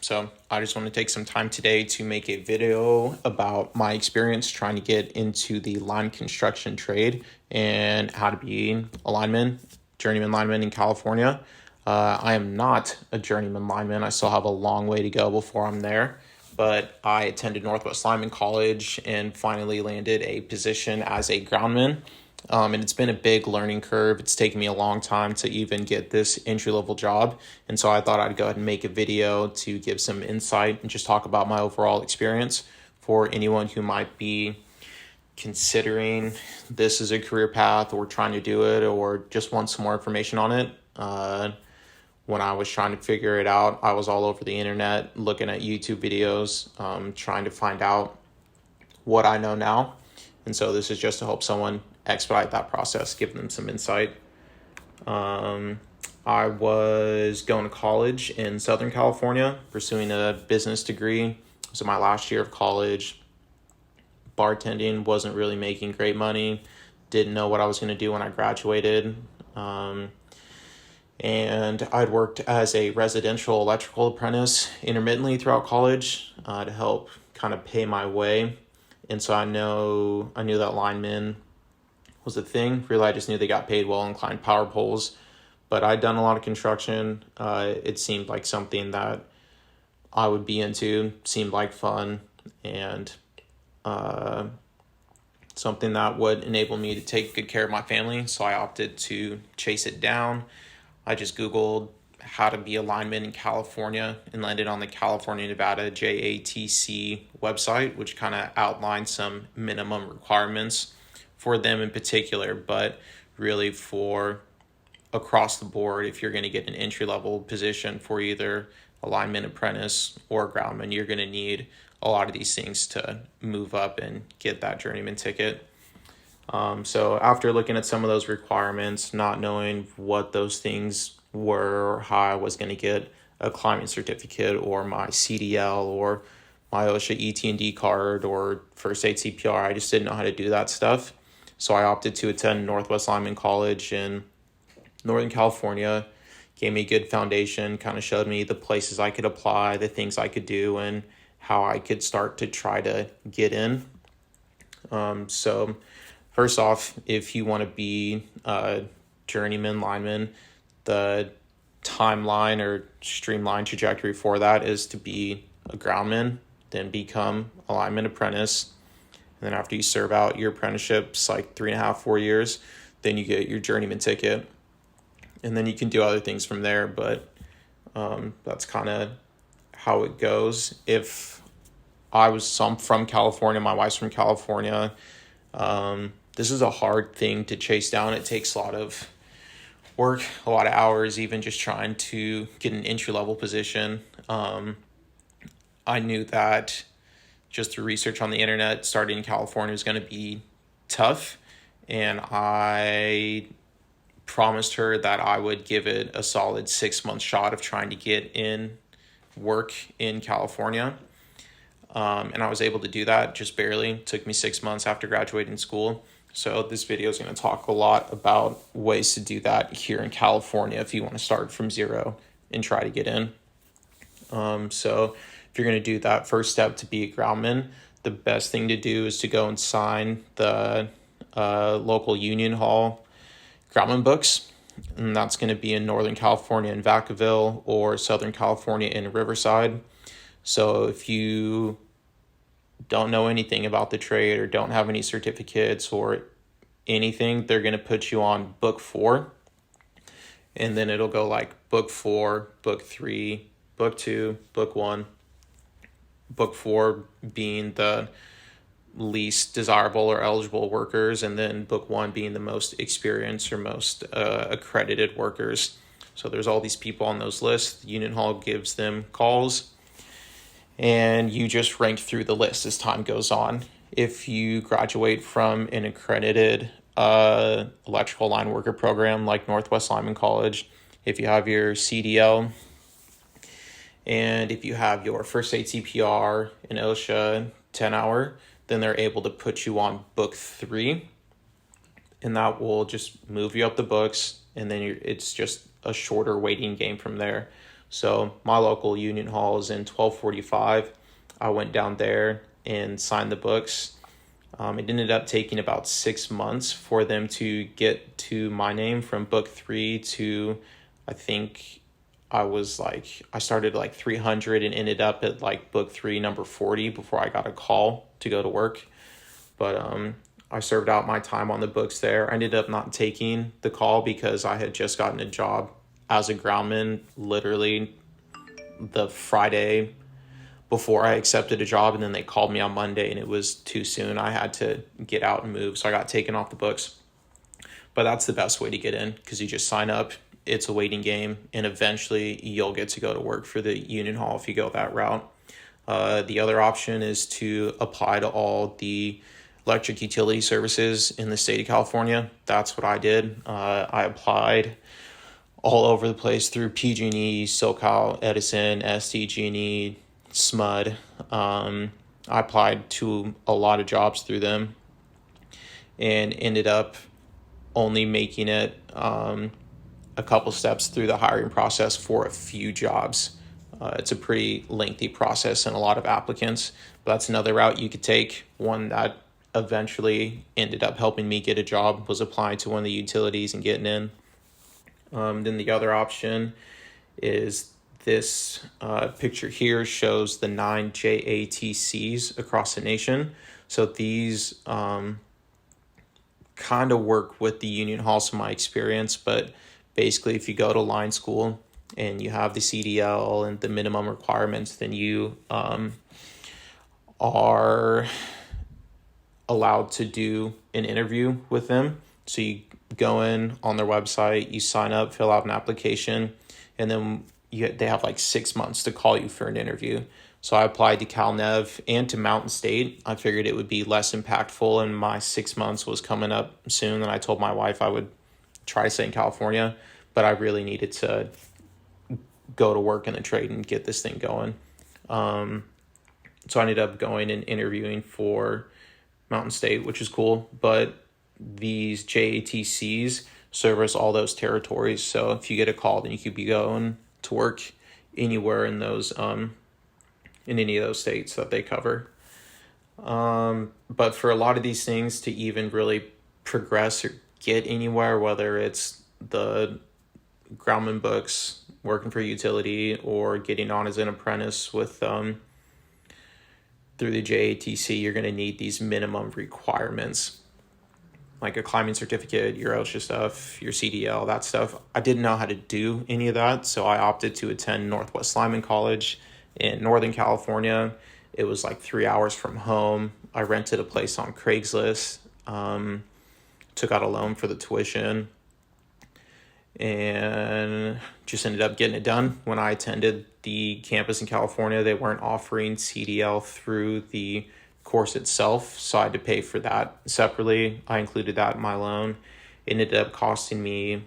So I just want to take some time today to make a video about my experience trying to get into the line construction trade and how to be a lineman, journeyman lineman in California. I am not a journeyman lineman. I still have a long way to go before I'm there, but I attended Northwest Linemen College and finally landed a position as a groundman. And it's been a big learning curve. It's taken me a long time to even get this entry-level job. And so I thought I'd go ahead and make a video to give some insight and just talk about my overall experience for anyone who might be considering this as a career path or trying to do it or just want some more information on it. When I was trying to figure it out, I was all over the internet looking at YouTube videos, trying to find out what I know now. And so this is just to help someone expedite that process, give them some insight. I was going to college in Southern California, pursuing a business degree. It was my last year of college. Bartending, wasn't really making great money. Didn't know what I was going to do when I graduated. And I'd worked as a residential electrical apprentice intermittently throughout college to help kind of pay my way. And so I knew that linemen was a thing. Really, I just knew they got paid well and climbed power poles. But I'd done a lot of construction. It seemed like something that I would be into, seemed like fun, and something that would enable me to take good care of my family. So I opted to chase it down. I just Googled how to be a lineman in California and landed on the California-Nevada JATC website, which kind of outlined some minimum requirements for them in particular, but really for across the board, if you're going to get an entry-level position for either a lineman apprentice or a groundman, you're going to need a lot of these things to move up and get that journeyman ticket. So after looking at some of those requirements, not knowing what those things were, or how I was going to get a climbing certificate or my CDL or my OSHA ET&D card or first aid CPR, I just didn't know how to do that stuff. So I opted to attend Northwest Linemen College in Northern California, gave me a good foundation, kind of showed me the places I could apply, the things I could do, and how I could start to try to get in. So first off, if you want to be a journeyman lineman, the timeline or streamlined trajectory for that is to be a groundman, then become a lineman apprentice. And then after you serve out your apprenticeships, like 3.5, 4 years, then you get your journeyman ticket. And then you can do other things from there, but that's kind of how it goes. If I was from California, my wife's from California, this is a hard thing to chase down. It takes a lot of work, a lot of hours, even just trying to get an entry-level position. I knew that just through research on the internet, starting in California was going to be tough. And I promised her that I would give it a solid 6-month shot of trying to get in work in California. And I was able to do that just barely. It took me 6 months after graduating school. So this video is going to talk a lot about ways to do that here in California if you want to start from zero and try to get in. So if you're going to do that first step to be a groundman, the best thing to do is to go and sign the local union hall groundman books. And that's going to be in Northern California in Vacaville or Southern California in Riverside. So if you don't know anything about the trade or don't have any certificates or anything, they're going to put you on book 4. And then it'll go like book 4, book 3, book 2, book 1. Book 4 being the least desirable or eligible workers, and then book 1 being the most experienced or most accredited workers. So there's all these people on those lists. The union hall gives them calls, and you just rank through the list as time goes on. If you graduate from an accredited electrical line worker program like Northwest Linemen College, if you have your CDL, and if you have your first aid CPR and OSHA 10-hour, then they're able to put you on book 3, and that will just move you up the books, and then it's just a shorter waiting game from there. So my local union hall is in 1245. I went down there and signed the books. It ended up taking about 6 months for them to get to my name from book 3 to, I think I started like 300 and ended up at like book 3, number 40 before I got a call to go to work. But I served out my time on the books there. I ended up not taking the call because I had just gotten a job as a groundman literally the Friday before I accepted a job, and then they called me on Monday and it was too soon. I had to get out and move, so I got taken off the books. But that's the best way to get in, because you just sign up, it's a waiting game, and eventually you'll get to go to work for the union hall if you go that route. The other option is to apply to all the electric utility services in the state of California. That's what I did. I applied all over the place through PG&E, SoCal, Edison, SDG&E, SMUD. I applied to a lot of jobs through them and ended up only making it a couple steps through the hiring process for a few jobs. It's a pretty lengthy process and a lot of applicants, but that's another route you could take. One that eventually ended up helping me get a job was applying to one of the utilities and getting in. Then the other option is this picture here shows the 9 JATCs across the nation. So these kind of work with the union halls from my experience, but basically if you go to line school and you have the CDL and the minimum requirements, then you are allowed to do an interview with them. So you go in on their website, you sign up, fill out an application, and then they have like 6 months to call you for an interview. So I applied to CalNev and to Mountain State. I figured it would be less impactful, and my 6 months was coming up soon, and I told my wife I would try to stay in California, but I really needed to go to work in the trade and get this thing going. So I ended up going and interviewing for Mountain State, which is cool, but these JATCs service all those territories. So if you get a call, then you could be going to work anywhere in those in any of those states that they cover. But for a lot of these things to even really progress or get anywhere, whether it's the groundman books, working for a utility, or getting on as an apprentice with through the JATC, you're going to need these minimum requirements, like a climbing certificate, your OSHA stuff, your CDL, that stuff. I didn't know how to do any of that, so I opted to attend Northwest Linemen College in Northern California. It was like 3 hours from home. I rented a place on Craigslist, took out a loan for the tuition, and just ended up getting it done. When I attended the campus in California, they weren't offering CDL through the course itself, so I had to pay for that separately. I included that in my loan. It ended up costing me,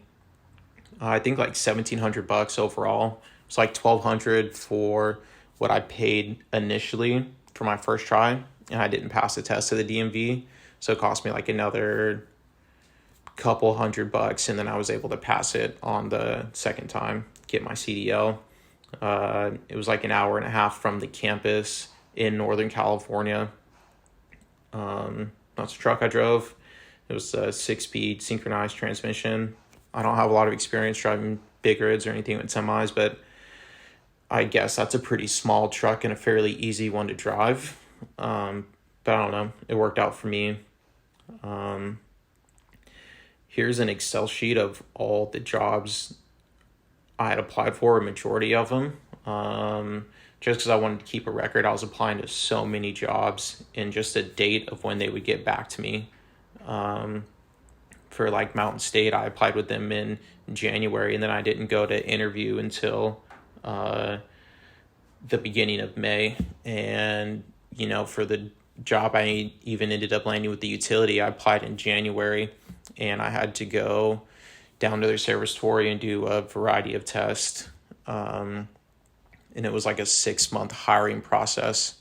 I think like $1,700 overall. It's like $1,200 for what I paid initially for my first try, and I didn't pass the test to the DMV, so it cost me like another couple $100, and then I was able to pass it on the second time, get my CDL. It was like an hour and a half from the campus in Northern California. That's the truck I drove. It was a 6-speed synchronized transmission. I don't have a lot of experience driving big rigs or anything with semis, but I guess that's a pretty small truck and a fairly easy one to drive. But I don't know. It worked out for me. Here's an Excel sheet of all the jobs I had applied for, a majority of them. Just because I wanted to keep a record, I was applying to so many jobs, and just a date of when they would get back to me. For like Mountain State, I applied with them in January, and then I didn't go to interview until the beginning of May. And, you know, for the job I even ended up landing with the utility, I applied in January, and I had to go down to their servitory and do a variety of tests. And it was like a 6-month hiring process,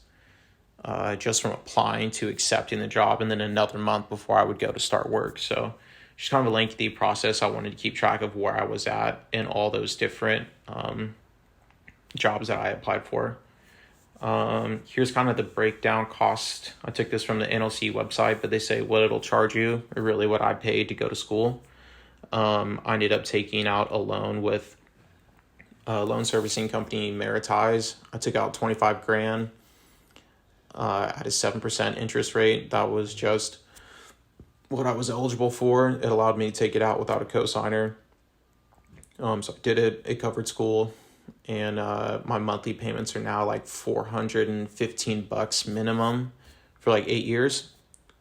just from applying to accepting the job, and then another month before I would go to start work. So just kind of a lengthy process. I wanted to keep track of where I was at in all those different jobs that I applied for. Here's kind of the breakdown cost. I took this from the NLC website, but they say what it'll charge you, or really what I paid to go to school. I ended up taking out a loan with a loan servicing company, Meritize. I took out 25 grand at a 7% interest rate. That was just what I was eligible for. It allowed me to take it out without a cosigner. So I did it. It covered school, and my monthly payments are now like $415 minimum for like 8 years.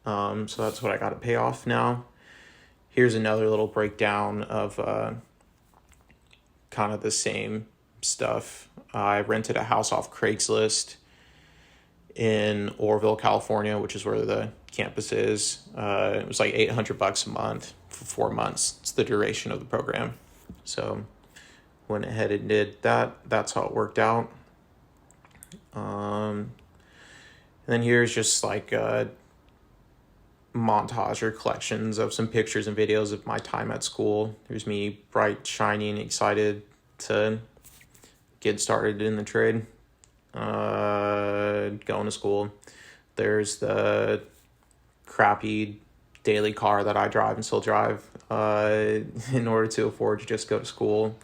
So that's what I got to pay off now. Here's another little breakdown of kind of the same stuff. I rented a house off Craigslist in Orville, California, which is where the campus is. It was like $800 a month for 4 months. It's the duration of the program. So went ahead and did that. That's how it worked out. And then here's just like a montage or collections of some pictures and videos of my time at school. There's me bright, shining, excited to get started in the trade, going to school. There's the crappy daily car that I drive and still drive in order to afford to just go to school.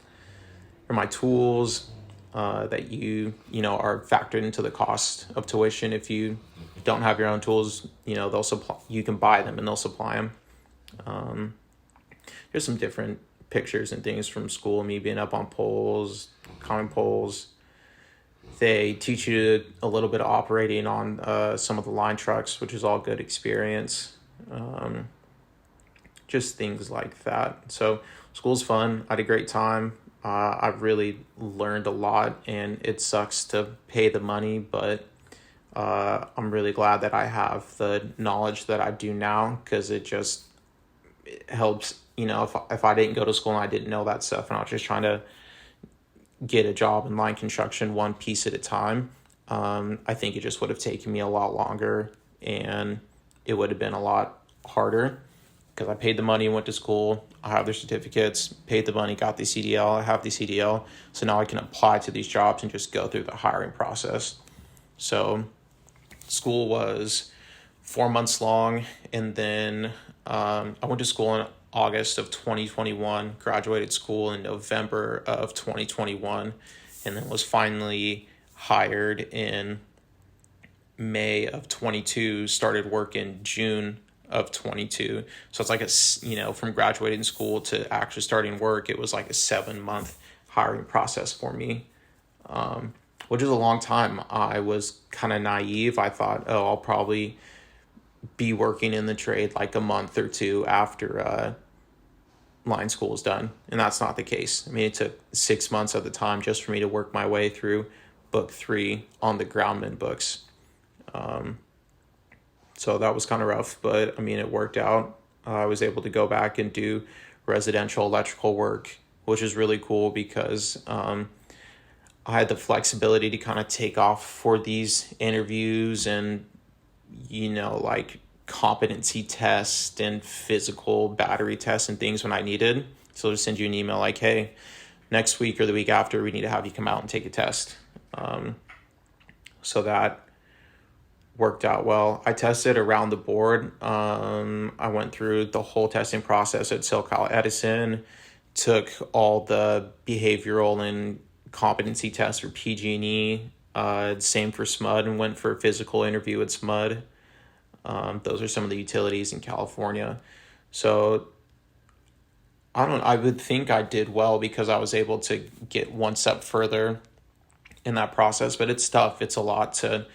Or my tools that you know are factored into the cost of tuition. If you don't have your own tools, they'll supply. You can buy them and they'll supply them. There's some different pictures and things from school. Me being up on poles, common poles. They teach you a little bit of operating on some of the line trucks, which is all good experience. Just things like that. So school's fun. I had a great time. I really learned a lot, and it sucks to pay the money, but I'm really glad that I have the knowledge that I do now, because it helps. If I didn't go to school and I didn't know that stuff, and I was just trying to get a job in line construction one piece at a time, I think it just would have taken me a lot longer, and it would have been a lot harder, because I paid the money and went to school. I have their certificates, paid the money, got the CDL. I have the CDL. So now I can apply to these jobs and just go through the hiring process. So school was 4 months long. And then I went to school in August of 2021, graduated school in November of 2021, and then was finally hired in May of 22, started work in June of 22. So it's like from graduating school to actually starting work, it was like a 7-month hiring process for me, which is a long time. I was kind of naive. I thought, I'll probably be working in the trade like a month or two after line school is done. And that's not the case. I mean, it took 6 months at the time just for me to work my way through book 3 on the groundman books. So that was kind of rough, but I mean, it worked out. I was able to go back and do residential electrical work, which is really cool, because I had the flexibility to kind of take off for these interviews and, like competency tests and physical battery tests and things when I needed. So I'll just send you an email like, hey, next week or the week after, we need to have you come out and take a test. So that worked out well. I tested around the board. I went through the whole testing process at SoCal Edison, took all the behavioral and competency tests for PG&E, same for SMUD, and went for a physical interview at SMUD. Those are some of the utilities in California. So I would think I did well, because I was able to get one step further in that process, but it's tough. It's a lot to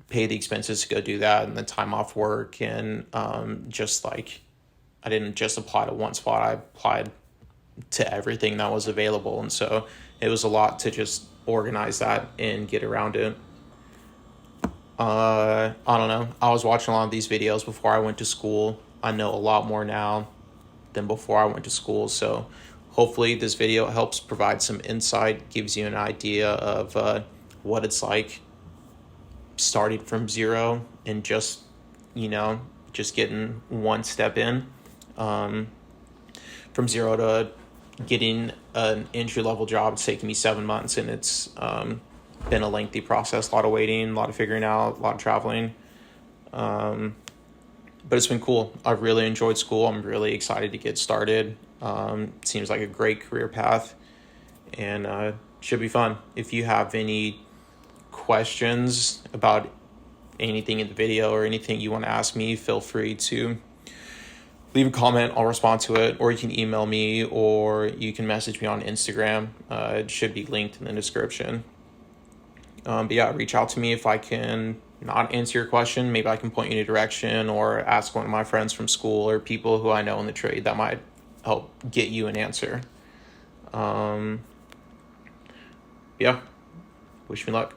pay the expenses to go do that, and the time off work, and just like I didn't just apply to one spot. I applied to everything that was available, and so it was a lot to just organize that and get around it. I don't know. I was watching a lot of these videos before I went to school. I know a lot more now than before I went to school, so hopefully this video helps provide some insight, gives you an idea of what it's like starting from zero and just getting one step in, from zero to getting an entry-level job. It's taken me 7 months, and it's been a lengthy process, a lot of waiting, a lot of figuring out, a lot of traveling. But it's been cool. I've really enjoyed school. I'm really excited to get started. Seems like a great career path, and should be fun. If you have any questions about anything in the video or anything you want to ask me, feel free to leave a comment. I'll respond to it, or you can email me, or you can message me on Instagram. It should be linked in the description. But yeah, reach out to me if I can not answer your question. Maybe I can point you in a direction, or ask one of my friends from school or people who I know in the trade that might help get you an answer. Yeah, wish me luck.